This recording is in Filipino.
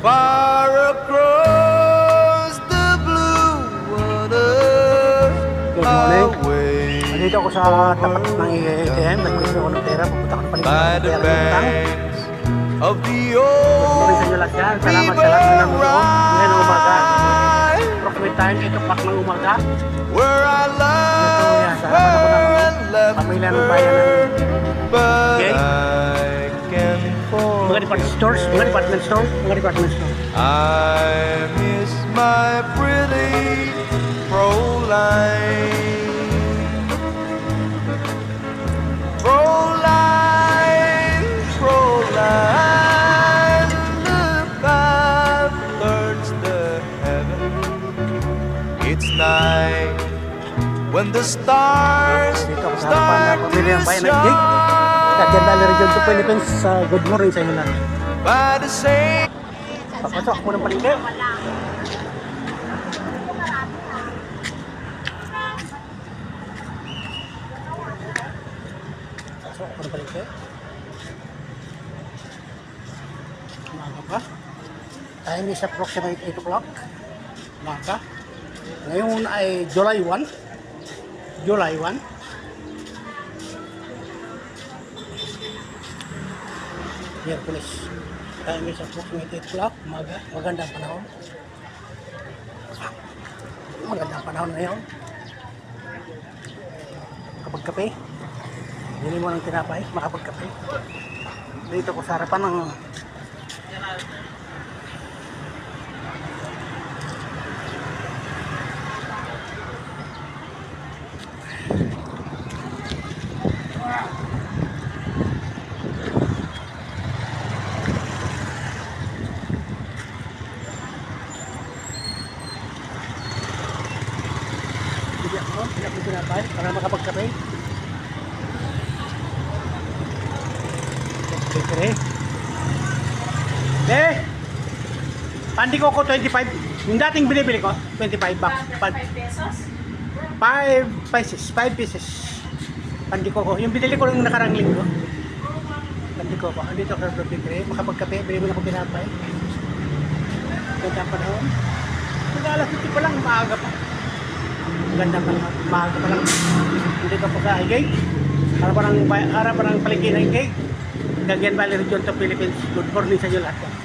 far across the blue water. Good morning. Away Nandito ako sa tapat ng ATM. Nag-withdraw ako ng pera. Pupunta ko ng by palitan the ng pera ng utang. banks of the Morning sa inyo lahat yan. Salamat sa lahat ng nanonood. Ngayon ng umaga. river, Approximate time, 8 o'clock ng umaga. where I Ito love yan. Sa harapan ako her ng and left pamilya ng bayan ng but Okay. I can mga department stores. Mga department store. Mga department store. I miss my pretty Fräulein. Fräulein, Fräulein, the path turns to heaven. It's night when the stars Dito ako sa harapan ng start pamilya to ng bayan ng Gig. shine Kagyan Valley Region 2 Philippines. Good morning sa inyo lahat. by the same. Papasok ako ng palengke. Pasok ako ng palengke. Umaga pa. Time is approximate 8 o'clock. Umaga. Ngayon ay July 1. July 1. Miyerkules. Time is approximate 8 o'clock. Umaga. Magandang panahon. Magandang panahon ngayon. Makapagkape. Bili mo ng tinapay. Makapagkape. Dito ko sa harapan ng Bili ako tinapay para makapagkape. Bakery. Pandi ko 25. Yung dating binibili ko, 25 bucks. 5 pesos. 5 pieces. Pandi ko. Yung binili ko nung nakarang linggo. Pandi ko. Andito ako sa bakery. Makapagkape. Bili mo na ako tinapay. Ganda pa naman. Mag-alas 50 pa lang. Maaga pa. Ganda pa lang. Maaga pa lang. Andito ako sa Igay. Harap pa ng palengke ng Igay. Cagayan Valley Region 2 Philippines. Good morning sa inyo lahat.